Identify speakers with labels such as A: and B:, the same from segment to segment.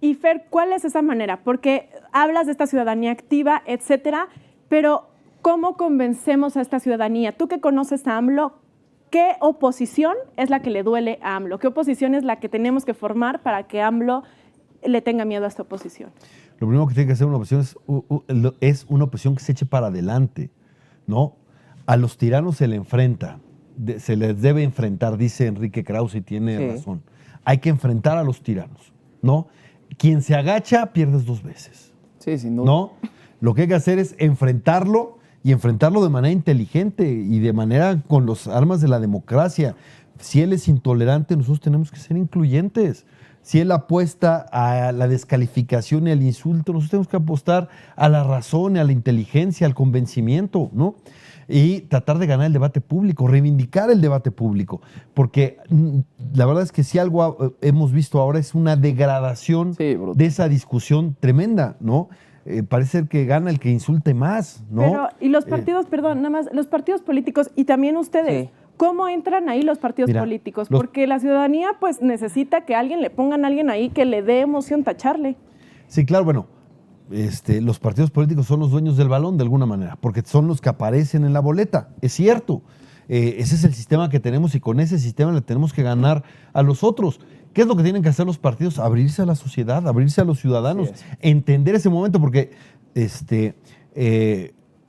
A: Y Fer, ¿cuál es esa manera? Porque hablas de esta ciudadanía activa, etcétera, pero ¿cómo convencemos a esta ciudadanía? Tú que conoces a AMLO, ¿qué oposición es la que le duele a AMLO? ¿Qué oposición es la que tenemos que formar para que AMLO le tenga miedo a esta oposición?
B: Lo primero que tiene que hacer una oposición es una oposición que se eche para adelante, ¿no? A los tiranos se le enfrenta, se les debe enfrentar, dice Enrique Krause, y tiene razón. Hay que enfrentar a los tiranos, ¿no? Quien se agacha, pierdes 2 veces.
C: Sí, sin duda.
B: ¿No? Lo que hay que hacer es enfrentarlo y enfrentarlo de manera inteligente y de manera con las armas de la democracia. Si él es intolerante, nosotros tenemos que ser incluyentes. Si él apuesta a la descalificación y al insulto, nosotros tenemos que apostar a la razón, a la inteligencia, al convencimiento, ¿no? Y tratar de ganar el debate público, reivindicar el debate público, porque la verdad es que si algo hemos visto ahora es una degradación de esa discusión tremenda, ¿no? Parece ser que gana el que insulte más, ¿no?
A: Pero, y los partidos, perdón, nada más, los partidos políticos y también ustedes, ¿cómo entran ahí los partidos políticos? Porque la ciudadanía pues necesita que alguien le pongan a alguien ahí que le dé emoción tacharle.
B: Sí, claro, bueno. Los partidos políticos son los dueños del balón de alguna manera, porque son los que aparecen en la boleta, es cierto. Ese es el sistema que tenemos y con ese sistema le tenemos que ganar a los otros. ¿Qué es lo que tienen que hacer los partidos? Abrirse a la sociedad, abrirse a los ciudadanos, entender ese momento, porque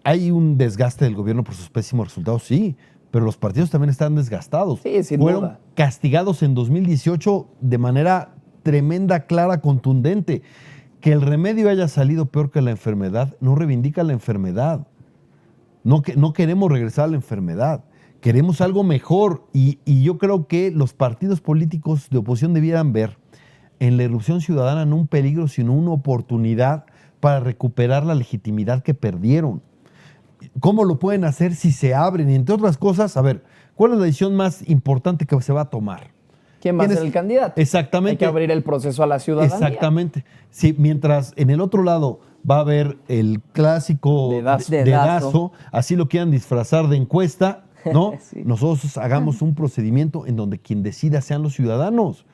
B: hay un desgaste del gobierno por sus pésimos resultados, sí, pero los partidos también están desgastados.
C: Sí, sin
B: Fueron
C: duda.
B: castigados en 2018 de manera tremenda, clara, contundente. Que el remedio haya salido peor que la enfermedad no reivindica la enfermedad. No queremos regresar a la enfermedad. Queremos algo mejor. Y yo creo que los partidos políticos de oposición debieran ver en la irrupción ciudadana no un peligro, sino una oportunidad para recuperar la legitimidad que perdieron. ¿Cómo lo pueden hacer si se abren? Y entre otras cosas, a ver, ¿cuál es la decisión más importante que se va a tomar?
C: ¿Quién va a ser el candidato?
B: Exactamente.
C: Hay que abrir el proceso a la ciudadanía.
B: Exactamente. Sí, mientras en el otro lado va a haber el clásico dedazo, así lo quieran disfrazar de encuesta, ¿no? Sí. Nosotros hagamos un procedimiento en donde quien decida sean los ciudadanos.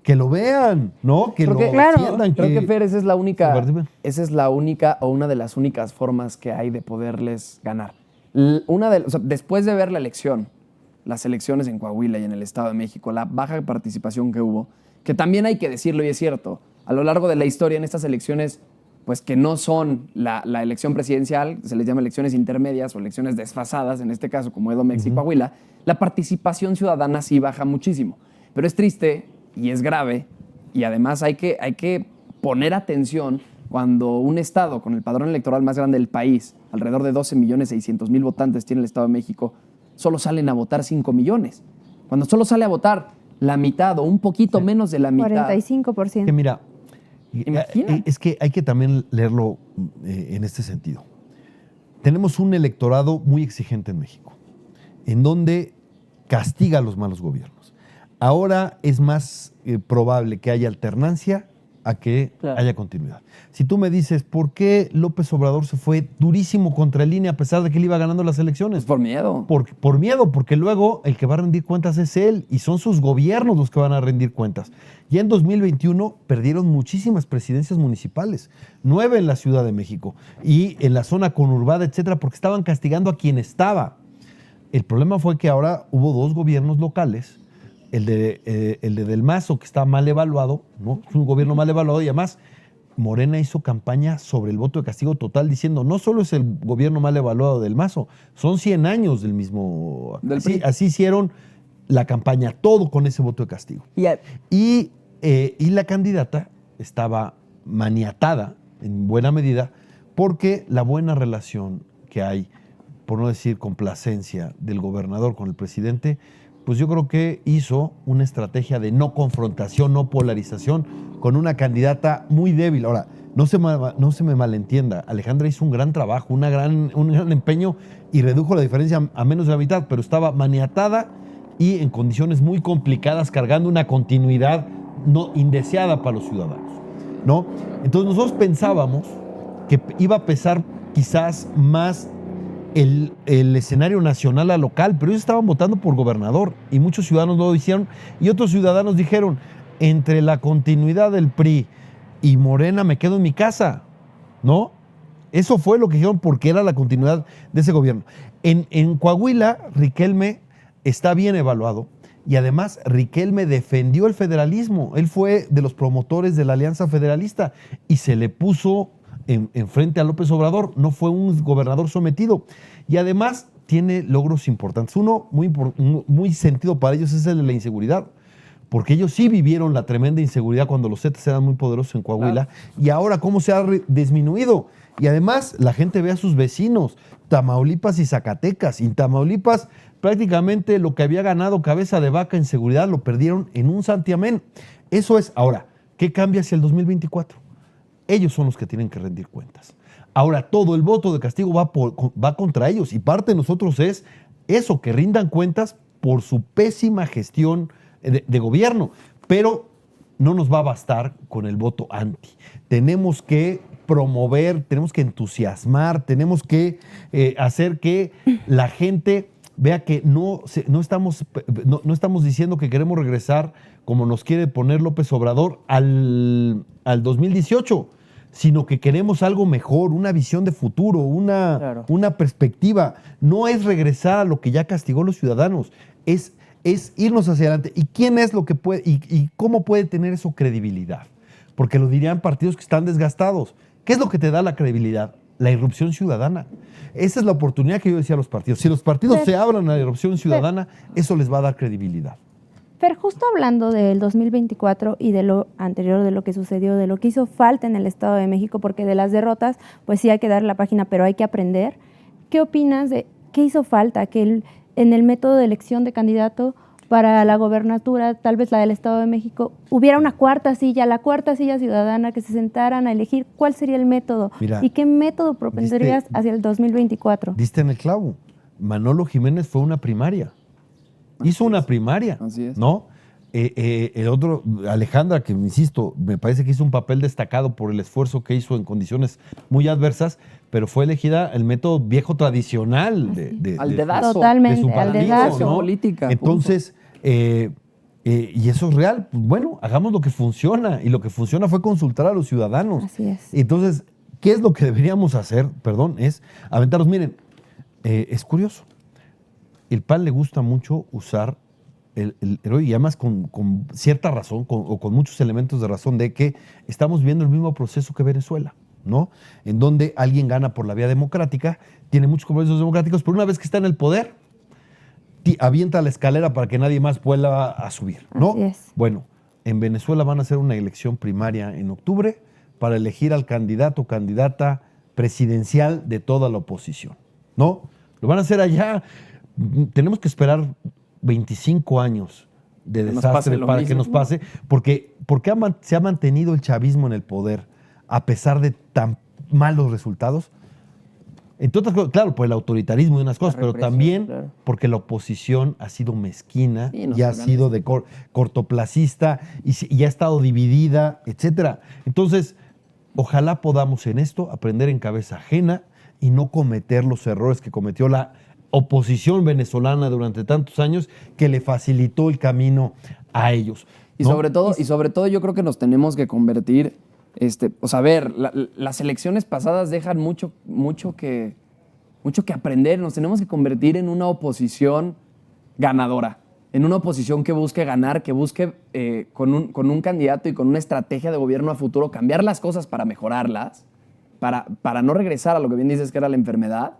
B: Que lo vean, ¿no? Que lo entiendan.
C: Creo que, Fer, esa es la única o una de las únicas formas que hay de poderles ganar. Después de ver la elección, las elecciones en Coahuila y en el Estado de México, la baja participación que hubo, que también hay que decirlo y es cierto, a lo largo de la historia en estas elecciones, pues que no son la elección presidencial, se les llama elecciones intermedias o elecciones desfasadas, en este caso como Edomex y Coahuila, la participación ciudadana sí baja muchísimo. Pero es triste y es grave y además hay que poner atención cuando un estado con el padrón electoral más grande del país, alrededor de 12.600.000 votantes tiene el Estado de México, solo salen a votar 5 millones. Cuando solo sale a votar la mitad o un poquito menos de la mitad.
D: 45%.
B: Que mira,
C: imagina.
B: Es que hay que también leerlo en este sentido. Tenemos un electorado muy exigente en México, en donde castiga a los malos gobiernos. Ahora es más probable que haya alternancia a que haya continuidad. Si tú me dices, ¿por qué López Obrador se fue durísimo contra el INE a pesar de que él iba ganando las elecciones?
C: Por miedo.
B: Por miedo, porque luego el que va a rendir cuentas es él y son sus gobiernos los que van a rendir cuentas. Ya en 2021 perdieron muchísimas presidencias municipales, 9 en la Ciudad de México y en la zona conurbada, etcétera, porque estaban castigando a quien estaba. El problema fue que ahora hubo 2 gobiernos locales, el de Del Mazo, que está mal evaluado, ¿no? Es un gobierno mal evaluado y además Morena hizo campaña sobre el voto de castigo total diciendo no solo es el gobierno mal evaluado del Mazo, son 100 años del mismo. Así hicieron la campaña, todo con ese voto de castigo. Y la candidata estaba maniatada en buena medida porque la buena relación que hay, por no decir complacencia, del gobernador con el presidente, pues yo creo que hizo una estrategia de no confrontación, no polarización, con una candidata muy débil. Ahora, no se me malentienda, Alejandra hizo un gran trabajo, un gran empeño y redujo la diferencia a menos de la mitad, pero estaba maniatada y en condiciones muy complicadas, cargando una continuidad no indeseada para los ciudadanos, ¿no? Entonces nosotros pensábamos que iba a pesar quizás más el escenario nacional a local, pero ellos estaban votando por gobernador y muchos ciudadanos lo hicieron y otros ciudadanos dijeron, entre la continuidad del PRI y Morena me quedo en mi casa, ¿no? Eso fue lo que dijeron porque era la continuidad de ese gobierno. En Coahuila, Riquelme está bien evaluado y además Riquelme defendió el federalismo. Él fue de los promotores de la Alianza Federalista y se le puso en frente a López Obrador. No fue un gobernador sometido. Y además tiene logros importantes. Uno muy sentido para ellos es el de la inseguridad. Porque ellos sí vivieron la tremenda inseguridad cuando los Zetas eran muy poderosos en Coahuila. Claro. Y ahora cómo se ha disminuido. Y además la gente ve a sus vecinos, Tamaulipas y Zacatecas. Y en Tamaulipas prácticamente lo que había ganado Cabeza de Vaca en seguridad lo perdieron en un santiamén. Eso es. Ahora, ¿qué cambia hacia el 2024? Ellos son los que tienen que rendir cuentas. Ahora, todo el voto de castigo va contra ellos. Y parte de nosotros es eso, que rindan cuentas por su pésima gestión de gobierno, pero no nos va a bastar con el voto anti. Tenemos que promover, tenemos que entusiasmar, tenemos que hacer que la gente vea que no estamos diciendo que queremos regresar como nos quiere poner López Obrador al 2018, sino que queremos algo mejor, una visión de futuro, una perspectiva. No es regresar a lo que ya castigó a los ciudadanos, es irnos hacia adelante. ¿Y quién es lo que puede y cómo puede tener eso credibilidad? Porque lo dirían partidos que están desgastados. ¿Qué es lo que te da la credibilidad? La irrupción ciudadana. Esa es la oportunidad que yo decía a los partidos. Si los partidos se abran a la irrupción ciudadana, eso les va a dar credibilidad.
D: Fer, justo hablando del 2024 y de lo anterior, de lo que sucedió, de lo que hizo falta en el Estado de México, porque de las derrotas, pues sí hay que dar la página, pero hay que aprender. ¿Qué opinas de qué hizo falta? Que en el método de elección de candidato para la gobernatura, tal vez la del Estado de México, hubiera una cuarta silla, la cuarta silla ciudadana, que se sentaran a elegir cuál sería el método. Mira, y qué método propondrías hacia el 2024.
B: Diste en el clavo. Manolo Jiménez fue una primaria. Hizo una primaria, ¿no? El otro, Alejandra, que insisto, me parece que hizo un papel destacado por el esfuerzo que hizo en condiciones muy adversas, pero fue elegida el método viejo tradicional
C: al dedazo.
D: Totalmente,
B: de su partido,
D: al dedazo.
B: ¿no?
C: Política.
B: Entonces, y eso es real. Bueno, hagamos lo que funciona, y lo que funciona fue consultar a los ciudadanos.
D: Así es.
B: Entonces, ¿qué es lo que deberíamos hacer? Perdón, es aventarlos. Miren, es curioso. El PAN le gusta mucho usar el héroe, y además con cierta razón, o con muchos elementos de razón, de que estamos viendo el mismo proceso que Venezuela, ¿no? En donde alguien gana por la vía democrática, tiene muchos compromisos democráticos, pero una vez que está en el poder, avienta la escalera para que nadie más vuelva a subir, ¿no?
D: Así es.
B: Bueno, en Venezuela van a hacer una elección primaria en octubre para elegir al candidato o candidata presidencial de toda la oposición, ¿no? Lo van a hacer allá. Tenemos que esperar 25 años de desastre para que nos pase, porque se ha mantenido el chavismo en el poder a pesar de tan malos resultados. Entonces, claro, por el autoritarismo y unas cosas, pero también porque la oposición ha sido mezquina y ha sido de cortoplacista y ha estado dividida, etcétera. Entonces, ojalá podamos en esto aprender en cabeza ajena y no cometer los errores que cometió la oposición venezolana durante tantos años, que le facilitó el camino a ellos, ¿no?
C: Y sobre todo yo creo que nos tenemos que convertir, las elecciones pasadas dejan mucho que aprender. Nos tenemos que convertir en una oposición ganadora, en una oposición que busque ganar, que busque con un candidato y con una estrategia de gobierno a futuro cambiar las cosas para mejorarlas, para no regresar a lo que bien dices que era la enfermedad.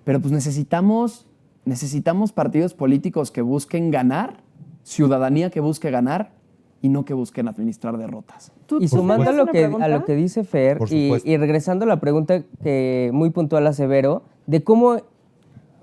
C: Pero pues necesitamos partidos políticos que busquen ganar, ciudadanía que busque ganar y no que busquen administrar derrotas.
E: Y sumando a lo que dice Fer y regresando a la pregunta que muy puntual a Severo, de cómo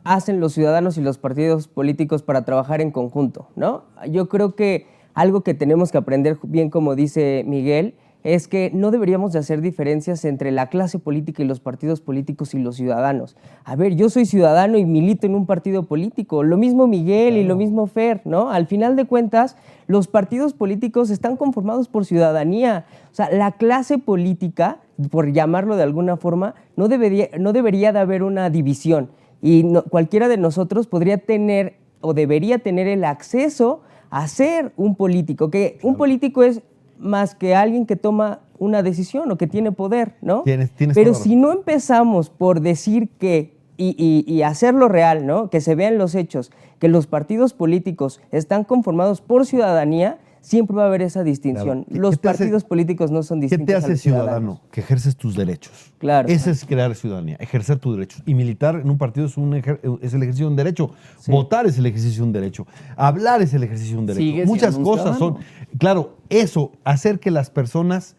E: hacen los ciudadanos y los partidos políticos para trabajar en conjunto, ¿no? Yo creo que algo que tenemos que aprender, bien como dice Miguel, es que no deberíamos de hacer diferencias entre la clase política y los partidos políticos y los ciudadanos. A ver, yo soy ciudadano y milito en un partido político, lo mismo Miguel y lo mismo Fer, ¿no? Al final de cuentas, los partidos políticos están conformados por ciudadanía. O sea, la clase política, por llamarlo de alguna forma, no debería de haber una división. Y cualquiera de nosotros podría tener o debería tener el acceso a ser un político, que un político es más que alguien que toma una decisión o que tiene poder, ¿no?
B: Tienes
E: Pero
B: toda
E: si no empezamos por decir que, y hacerlo real, ¿no? Que se vean los hechos, que los partidos políticos están conformados por ciudadanía, siempre va a haber esa distinción.
B: Claro.
E: Los partidos políticos no son distintos.
B: ¿Qué te hace
E: a los
B: ciudadano? Que ejerces tus derechos.
E: Claro.
B: Ese es crear ciudadanía, ejercer tus derechos. Y militar en un partido es el ejercicio de un derecho.
E: Sí.
B: Votar es el ejercicio de un derecho. Hablar es el ejercicio de un derecho.
C: Sigue
B: Muchas
C: siendo un
B: cosas son.
C: ciudadano.
B: Claro, eso, hacer que las personas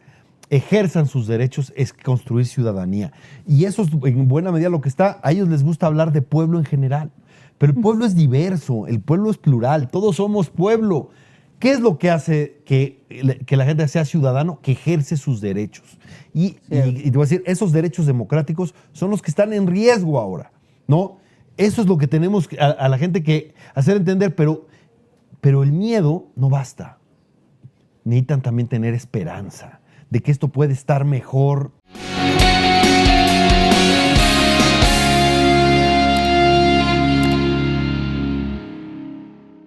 B: ejerzan sus derechos es construir ciudadanía. Y eso es en buena medida lo que está. A ellos les gusta hablar de pueblo en general. Pero el pueblo es diverso, el pueblo es plural, todos somos pueblo. ¿Qué es lo que hace que la gente sea ciudadano? Que ejerce sus derechos. Y te voy a decir, esos derechos democráticos son los que están en riesgo ahora, ¿no? Eso es lo que tenemos a la gente que hacer entender, pero el miedo no basta. Necesitan también tener esperanza de que esto puede estar mejor